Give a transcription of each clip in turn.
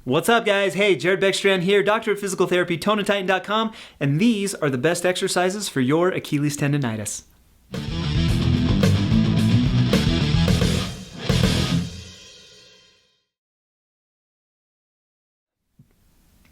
What's up, guys? Hey, Jared Beckstrand here, doctor of physical therapy, ToneAndTitan.com, and these are the best exercises for your Achilles tendonitis.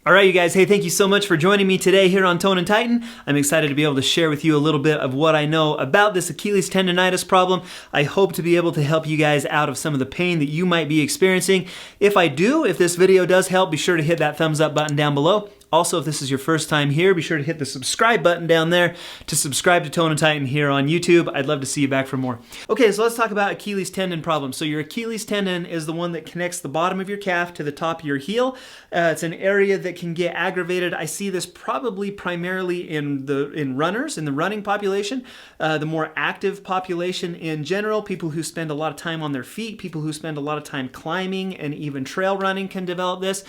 All right, you guys. Hey, thank you so much for joining me today here on Tone and Titan. I'm excited to be able to share with you a little bit of what I know about this Achilles tendonitis problem. I hope to be able to help you guys out of some of the pain that you might be experiencing. If this video does help, be sure to hit that thumbs up button down below. Also, if this is your first time here, be sure to hit the subscribe button down there to subscribe to Tone and Titan here on YouTube. I'd love to see you back for more. Okay, so let's talk about Achilles tendon problems. So your Achilles tendon is the one that connects the bottom of your calf to the top of your heel. It's an area that can get aggravated. I see this probably primarily in runners, in the running population, the more active population in general, people who spend a lot of time on their feet, people who spend a lot of time climbing and even trail running can develop this.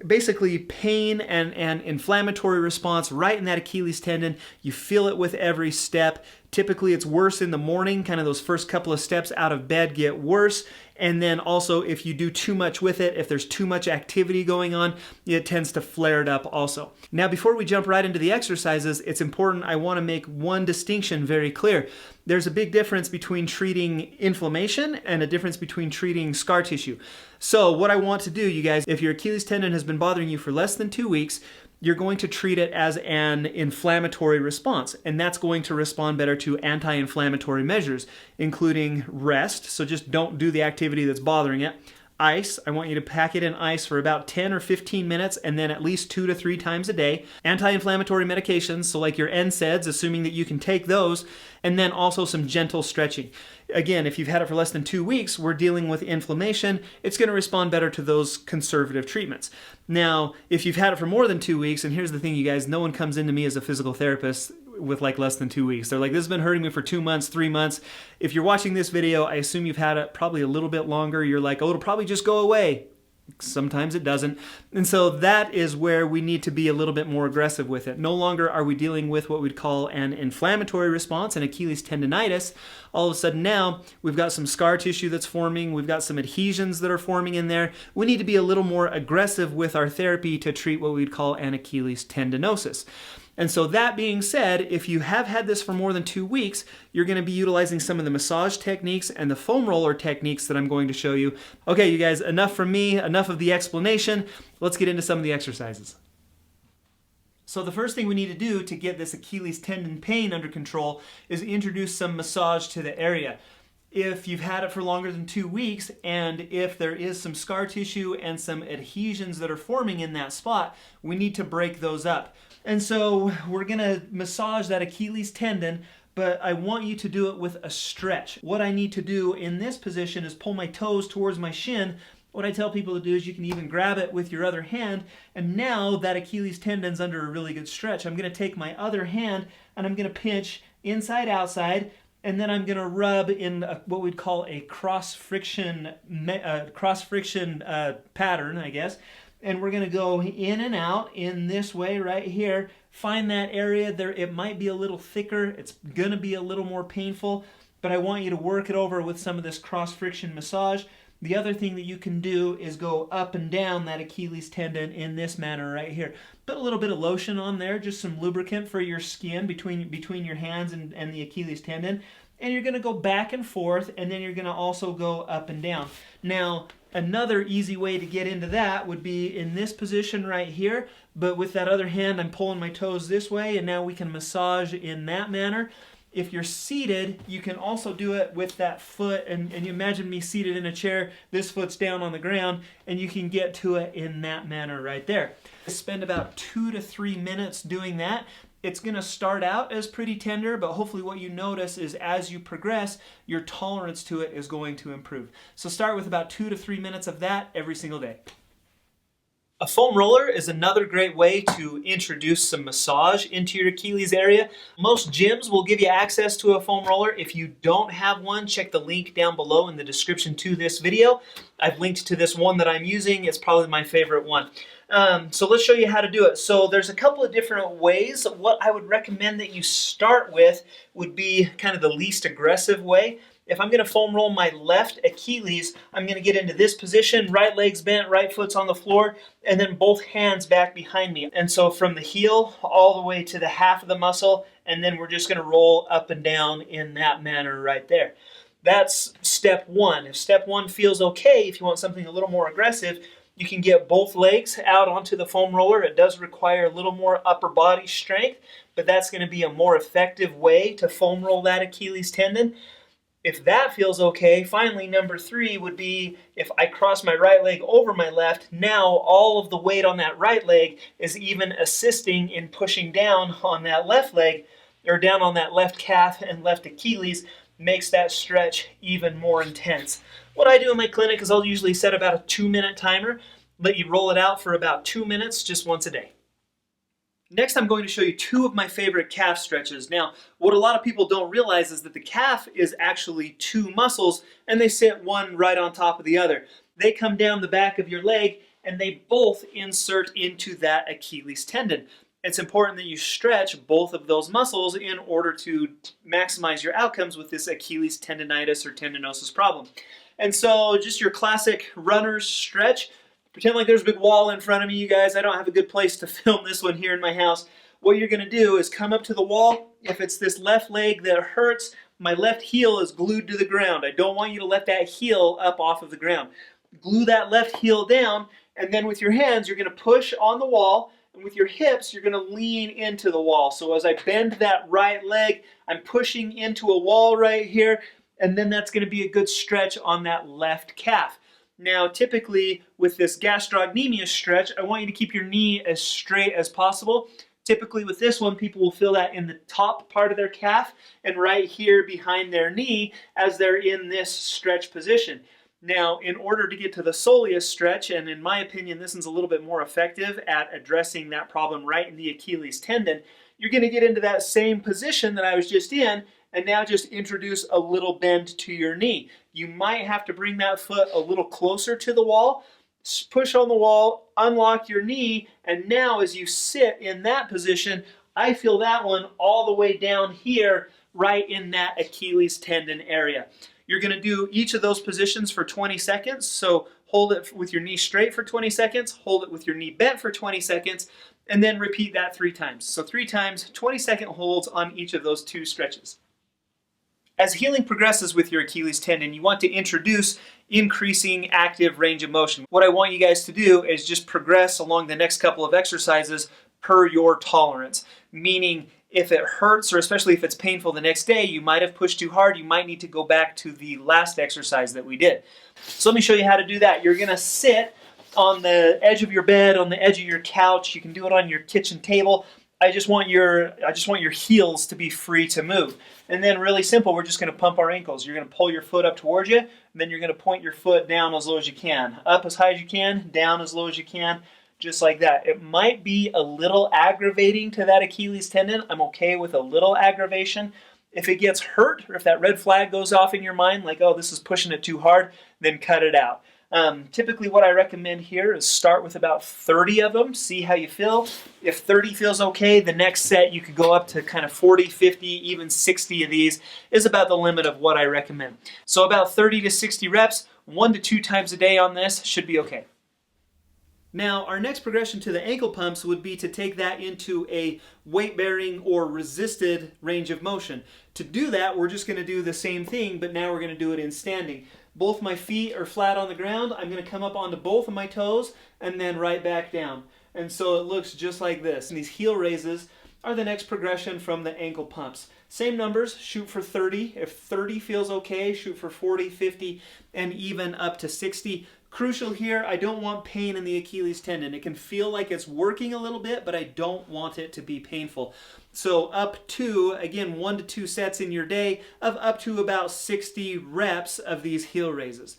Basically pain and inflammatory response right in that Achilles tendon. You feel it with every step. Typically it's worse in the morning, kind of those first couple of steps out of bed get worse. And then also if you do too much with it, if there's too much activity going on, it tends to flare it up also. Now, before we jump right into the exercises, it's important, I want to make one distinction very clear. There's a big difference between treating inflammation and a difference between treating scar tissue. So what I want to do, you guys, if your Achilles tendon has been bothering you for less than 2 weeks, you're going to treat it as an inflammatory response, and that's going to respond better to anti-inflammatory measures, including rest, so just don't do the activity that's bothering it. Ice, I want you to pack it in ice for about 10 or 15 minutes and then at least 2 to 3 times a day. Anti-inflammatory medications, so like your NSAIDs, assuming that you can take those, and then also some gentle stretching. Again, if you've had it for less than 2 weeks, we're dealing with inflammation. It's going to respond better to those conservative treatments. Now, if you've had it for more than 2 weeks, and here's the thing, you guys, no one comes into me as a physical therapist with like less than 2 weeks. They're like, this has been hurting me for 2 months, 3 months. If you're watching this video, I assume you've had it probably a little bit longer. You're like, oh, it'll probably just go away. Sometimes it doesn't. And so that is where we need to be a little bit more aggressive with it. No longer are we dealing with what we'd call an inflammatory response, an Achilles tendonitis. All of a sudden now we've got some scar tissue that's forming. We've got some adhesions that are forming in there. We need to be a little more aggressive with our therapy to treat what we'd call an Achilles tendinosis. And so that being said, if you have had this for more than 2 weeks, you're going to be utilizing some of the massage techniques and the foam roller techniques that I'm going to show you. Okay, you guys, enough from me, enough of the explanation. Let's get into some of the exercises. So the first thing we need to do to get this Achilles tendon pain under control is introduce some massage to the area. If you've had it for longer than 2 weeks, and if there is some scar tissue and some adhesions that are forming in that spot, we need to break those up. And so we're gonna massage that Achilles tendon, but I want you to do it with a stretch. What I need to do in this position is pull my toes towards my shin. What I tell people to do is you can even grab it with your other hand, and now that Achilles tendon's under a really good stretch. I'm gonna take my other hand and I'm gonna pinch inside, outside, and then I'm gonna rub in what we'd call a cross friction pattern, I guess. And we're gonna go in and out in this way right here. Find that area there. It might be a little thicker. It's gonna be a little more painful, but I want you to work it over with some of this cross friction massage. The other thing that you can do is go up and down that Achilles tendon in this manner right here. Put a little bit of lotion on there, just some lubricant for your skin between your hands and the Achilles tendon. And you're gonna go back and forth, and then you're gonna also go up and down. Now, another easy way to get into that would be in this position right here, but with that other hand, I'm pulling my toes this way, and now we can massage in that manner. If you're seated, you can also do it with that foot, and you imagine me seated in a chair, this foot's down on the ground, and you can get to it in that manner right there. Spend about 2 to 3 minutes doing that. It's going to start out as pretty tender, but hopefully what you notice is as you progress, your tolerance to it is going to improve. So start with about 2 to 3 minutes of that every single day. A foam roller is another great way to introduce some massage into your Achilles area. Most gyms will give you access to a foam roller. If you don't have one, check the link down below in the description to this video. I've linked to this one that I'm using. It's probably my favorite one. So let's show you how to do it. So there's a couple of different ways. What I would recommend that you start with would be kind of the least aggressive way. If I'm going to foam roll my left Achilles, I'm going to get into this position, right leg's bent, right foot's on the floor, and then both hands back behind me. And so from the heel all the way to the half of the muscle, and then we're just going to roll up and down in that manner right there. That's step one. If step one feels okay, if you want something a little more aggressive, you can get both legs out onto the foam roller. It does require a little more upper body strength, but that's going to be a more effective way to foam roll that Achilles tendon. If that feels okay, finally, number three would be if I cross my right leg over my left, now all of the weight on that right leg is even assisting in pushing down on that left leg, or down on that left calf and left Achilles, makes that stretch even more intense. What I do in my clinic is I'll usually set about a 2-minute timer, let you roll it out for about 2 minutes just once a day. Next, I'm going to show you two of my favorite calf stretches. Now, what a lot of people don't realize is that the calf is actually two muscles, and they sit one right on top of the other. They come down the back of your leg, and they both insert into that Achilles tendon. It's important that you stretch both of those muscles in order to maximize your outcomes with this Achilles tendonitis or tendinosis problem. And so just your classic runner's stretch. Pretend like there's a big wall in front of me, you guys. I don't have a good place to film this one here in my house. What you're going to do is come up to the wall. If it's this left leg that hurts, my left heel is glued to the ground. I don't want you to let that heel up off of the ground. Glue that left heel down, and then with your hands, you're going to push on the wall, and with your hips, you're going to lean into the wall. So as I bend that right leg, I'm pushing into a wall right here, and then that's going to be a good stretch on that left calf. Now, typically with this gastrocnemius stretch, I want you to keep your knee as straight as possible. Typically with this one, people will feel that in the top part of their calf and right here behind their knee as they're in this stretch position. Now, in order to get to the soleus stretch, and in my opinion, this one's a little bit more effective at addressing that problem right in the Achilles tendon, you're going to get into that same position that I was just in, and now just introduce a little bend to your knee. You might have to bring that foot a little closer to the wall, push on the wall, unlock your knee, and now as you sit in that position, I feel that one all the way down here, right in that Achilles tendon area. You're going to do each of those positions for 20 seconds. So hold it with your knee straight for 20 seconds, hold it with your knee bent for 20 seconds, and then repeat that 3 times. So 3 times, 20-second holds on each of those 2 stretches. As healing progresses with your Achilles tendon, you want to introduce increasing active range of motion. What I want you guys to do is just progress along the next couple of exercises per your tolerance, meaning if it hurts, or especially if it's painful the next day, you might have pushed too hard, you might need to go back to the last exercise that we did. So let me show you how to do that. You're going to sit on the edge of your bed, on the edge of your couch. You can do it on your kitchen table. I just want your heels to be free to move. And then really simple, we're just going to pump our ankles. You're going to pull your foot up towards you, and then you're going to point your foot down as low as you can. Up as high as you can, down as low as you can. Just like that. It might be a little aggravating to that Achilles tendon. I'm okay with a little aggravation. If it gets hurt, or if that red flag goes off in your mind, like, oh, this is pushing it too hard, then cut it out. Typically what I recommend here is start with about 30 of them, see how you feel. If 30 feels okay, the next set you could go up to kind of 40, 50, even 60 of these is about the limit of what I recommend. So about 30 to 60 reps, 1 to 2 times a day on this should be okay. Now, our next progression to the ankle pumps would be to take that into a weight-bearing or resisted range of motion. To do that, we're just going to do the same thing, but now we're going to do it in standing. Both my feet are flat on the ground. I'm going to come up onto both of my toes and then right back down. And so it looks just like this. And these heel raises are the next progression from the ankle pumps. Same numbers, shoot for 30. If 30 feels okay, shoot for 40, 50, and even up to 60. Crucial here, I don't want pain in the Achilles tendon. It can feel like it's working a little bit, but I don't want it to be painful. So up to, again, 1 to 2 sets in your day of up to about 60 reps of these heel raises.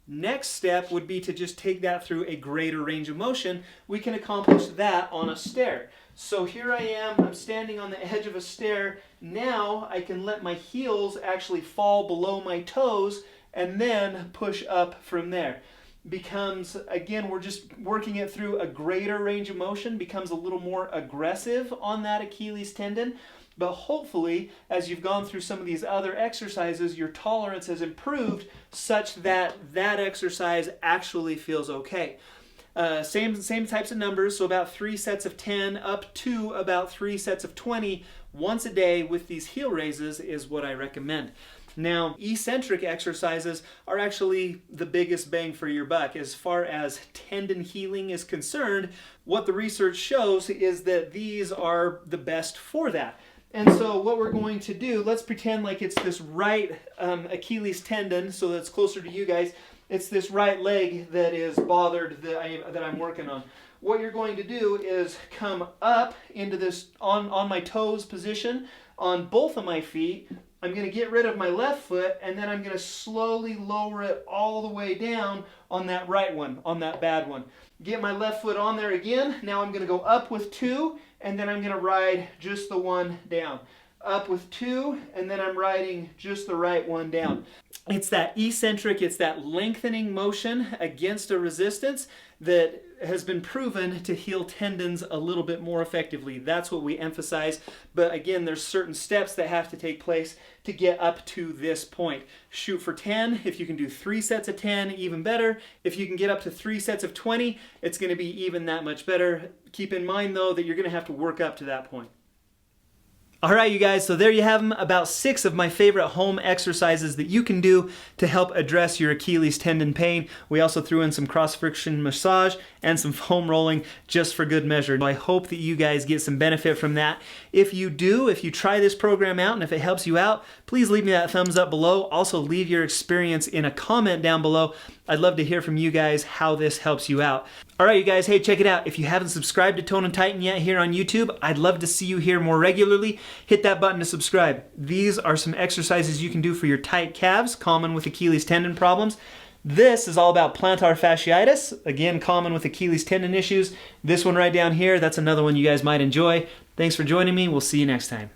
Next step would be to just take that through a greater range of motion. We can accomplish that on a stair. So here I am, I'm standing on the edge of a stair. Now I can let my heels actually fall below my toes and then push up from there. Becomes, again, we're just working it through a greater range of motion, becomes a little more aggressive on that Achilles tendon. but hopefully as you've gone through some of these other exercises, your tolerance has improved such that that exercise actually feels okay. Same types of numbers, so about 3 sets of 10 up to about 3 sets of 20 once a day with these heel raises is what I recommend. Now, eccentric exercises are actually the biggest bang for your buck. As far as tendon healing is concerned, what the research shows is that these are the best for that. And so what we're going to do, let's pretend like it's this right Achilles tendon, so that's closer to you guys. It's this right leg that is bothered that I'm working on. What you're going to do is come up into this on my toes position on both of my feet. I'm going to get rid of my left foot, and then I'm going to slowly lower it all the way down on that right one, on that bad one. Get my left foot on there again. Now I'm going to go up with 2, and then I'm going to ride just the one down. Up with 2, and then I'm riding just the right one down. It's that eccentric, it's that lengthening motion against a resistance that has been proven to heal tendons a little bit more effectively. That's what we emphasize. But again, there's certain steps that have to take place to get up to this point. Shoot for 10. If you can do 3 sets of 10, even better. If you can get up to 3 sets of 20, it's going to be even that much better. Keep in mind, though, that you're going to have to work up to that point. All right, you guys, so there you have them, about 6 of my favorite home exercises that you can do to help address your Achilles tendon pain. We also threw in some cross-friction massage and some foam rolling just for good measure. I hope that you guys get some benefit from that. If you do, if you try this program out and if it helps you out, please leave me that thumbs up below. Also, leave your experience in a comment down below. I'd love to hear from you guys how this helps you out. All right, you guys, hey, check it out. If you haven't subscribed to Tone and Tighten yet here on YouTube, I'd love to see you here more regularly. Hit that button to subscribe. These are some exercises you can do for your tight calves, common with Achilles tendon problems. This is all about plantar fasciitis, again, common with Achilles tendon issues. This one right down here, that's another one you guys might enjoy. Thanks for joining me. We'll see you next time.